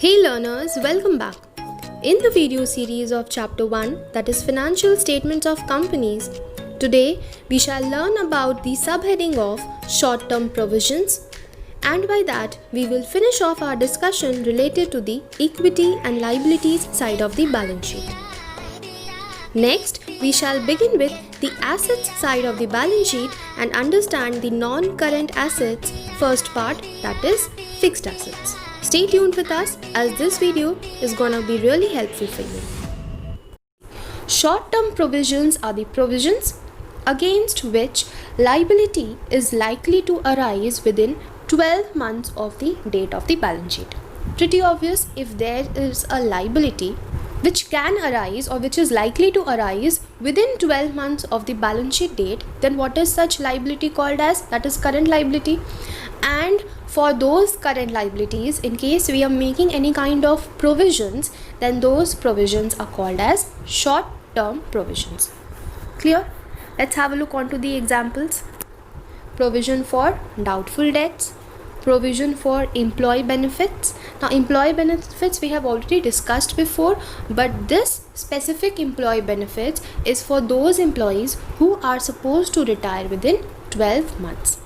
Hey learners, welcome back. In the video series of Chapter 1, that is Financial Statements of Companies, today we shall learn about the subheading of Short-Term Provisions, and by that we will finish off our discussion related to the equity and liabilities side of the balance sheet. Next, we shall begin with the assets side of the balance sheet and understand the non-current assets first part, that is fixed assets. Stay tuned with us as this video is gonna be really helpful for you. Short-term provisions are the provisions against which liability is likely to arise within 12 months of the date of the balance sheet. Pretty obvious, if there is a liability which can arise or which is likely to arise within 12 months of the balance sheet date, then what is such liability called as? That is current liability. And for those current liabilities, in case we are making any kind of provisions, then those provisions are called as short-term provisions. Clear? Let's have a look onto the examples. Provision for doubtful debts, provision for employee benefits. Now employee benefits we have already discussed before, but this specific employee benefits is for those employees who are supposed to retire within 12 months.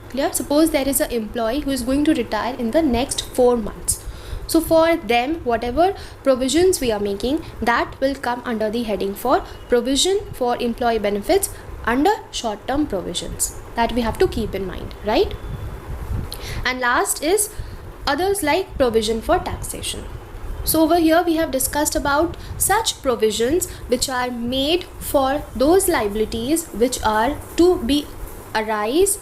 Clear? Suppose there is an employee who is going to retire in the next 4 months. So for them, whatever provisions we are making, that will come under the heading for provision for employee benefits under short-term provisions. That we have to keep in mind, right? And last is others like provision for taxation. So over here we have discussed about such provisions which are made for those liabilities which are to be arise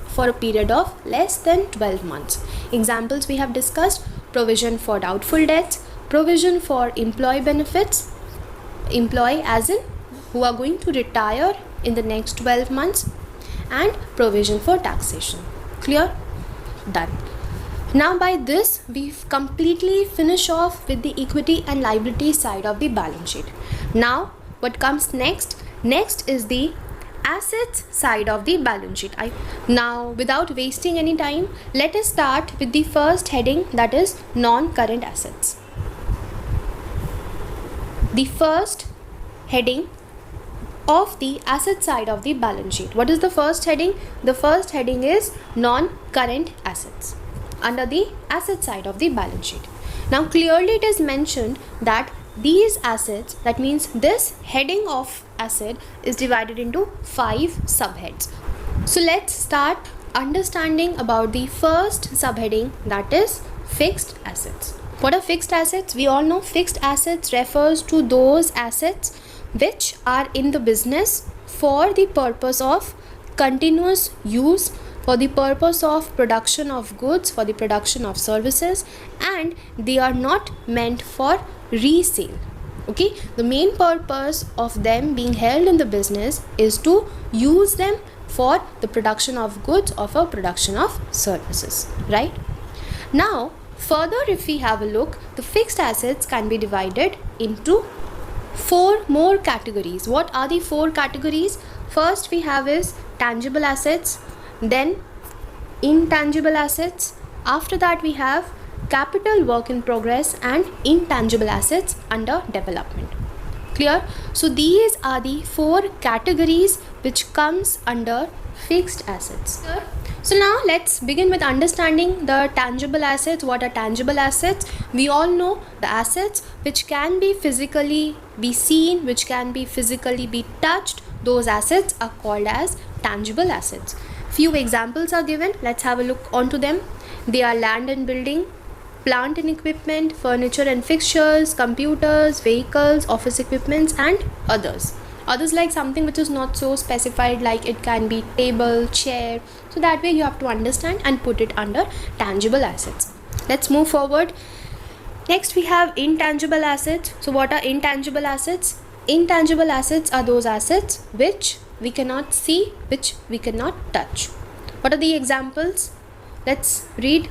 for a period of less than 12 months. Examples we have discussed: provision for doubtful debts, provision for employee benefits, employee as in who are going to retire in the next 12 months, and provision for taxation. Clear? Done. Now by this we've completely finished off with the equity and liability side of the balance sheet. Now what comes next? Next is the assets side of the balance sheet. Now without wasting any time, let us start with the first heading, that is non-current assets. The first heading of the asset side of the balance sheet. What is the first heading? The first heading is non-current assets under the asset side of the balance sheet. Now clearly it is mentioned that these assets, that means this heading of asset is divided into 5 subheads. So let's start understanding about the first subheading, that is fixed assets. What are fixed assets? We all know fixed assets refers to those assets which are in the business for the purpose of continuous use, for the purpose of production of goods, for the production of services, and they are not meant for resale. Okay, the main purpose of them being held in the business is to use them for the production of goods or for production of services, right? Now further, if we have a look, the fixed assets can be divided into 4 more categories. What are the 4 categories? First we have is tangible assets, then intangible assets. After that we have capital work in progress and intangible assets under development. Clear? So these are the 4 categories which comes under fixed assets. So now let's begin with understanding the tangible assets. What are tangible assets? We all know the assets which can be physically be seen, which can be physically be touched. Those assets are called as tangible assets. Few examples are given. Let's have a look onto them. They are land and building, plant and equipment, furniture and fixtures, computers, vehicles, office equipments, and others. Others like something which is not so specified, like it can be table, chair. So that way you have to understand and put it under tangible assets. Let's move forward. Next we have intangible assets. So what are intangible assets? Intangible assets are those assets which we cannot see, which we cannot touch. What are the examples? Let's read.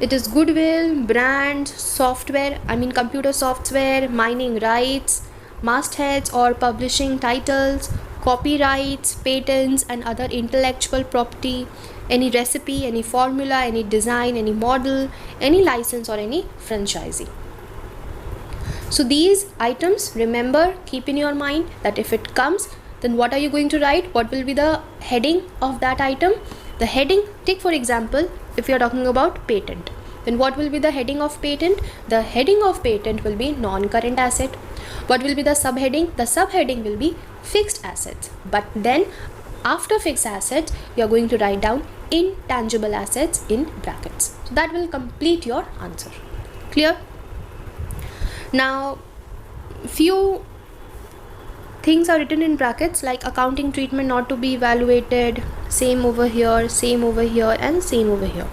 It is goodwill, brand, software, computer software, mining rights, mastheads or publishing titles, copyrights, patents and other intellectual property, any recipe, any formula, any design, any model, any license, or any franchisee. So these items, remember, keep in your mind that if it comes, then what are you going to write? What will be the heading of that item? The heading, take for example, if you are talking about patent, then what will be the heading of patent? The heading of patent will be non-current asset. What will be the subheading? The subheading will be fixed assets. But then after fixed assets, you are going to write down intangible assets in brackets. So that will complete your answer. Clear? Now, few things are written in brackets like accounting treatment not to be evaluated, same over here, and same over here.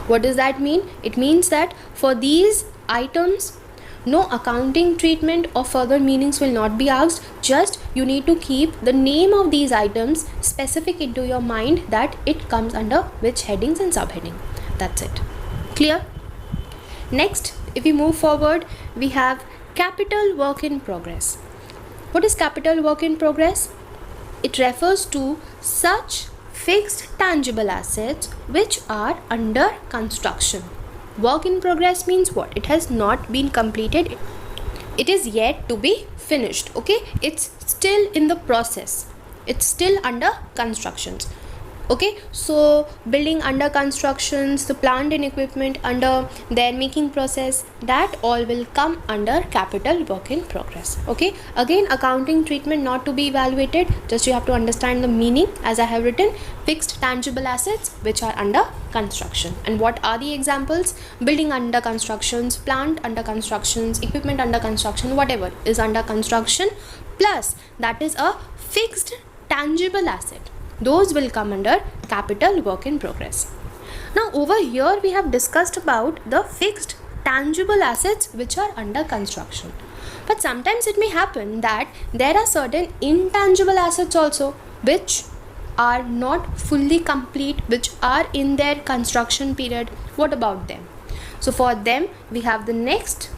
What does that mean? It means that for these items, no accounting treatment or further meanings will not be asked. Just you need to keep the name of these items specific into your mind that it comes under which headings and subheading. That's it. Clear? Next, if we move forward, we have capital work in progress. What is capital work in progress? It refers to such fixed tangible assets which are under construction. Work in progress means what? It has not been completed. It is yet to be finished. Okay, it's still in the process. It's still under constructions. Okay, so building under constructions, the plant and equipment under their making process, that all will come under capital work in progress. Okay, again, accounting treatment not to be evaluated, just you have to understand the meaning as I have written. Fixed tangible assets which are under construction. And what are the examples? Building under constructions, plant under constructions, equipment under construction, whatever is under construction, plus that is a fixed tangible asset. Those will come under capital work in progress. Now over here we have discussed about the fixed tangible assets which are under construction. But sometimes it may happen that there are certain intangible assets also which are not fully complete, which are in their construction period. What about them? So for them we have the next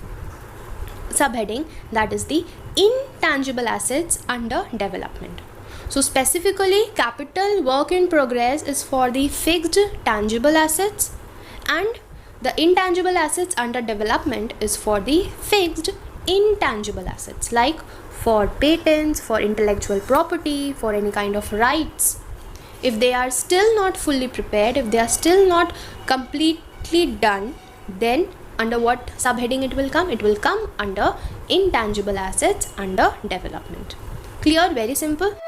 subheading, that is the intangible assets under development. So specifically, capital work in progress is for the fixed tangible assets, and the intangible assets under development is for the fixed intangible assets, like for patents, for intellectual property, for any kind of rights. If they are still not fully prepared, if they are still not completely done, then under what subheading it will come? It will come under intangible assets under development. Clear? Very simple.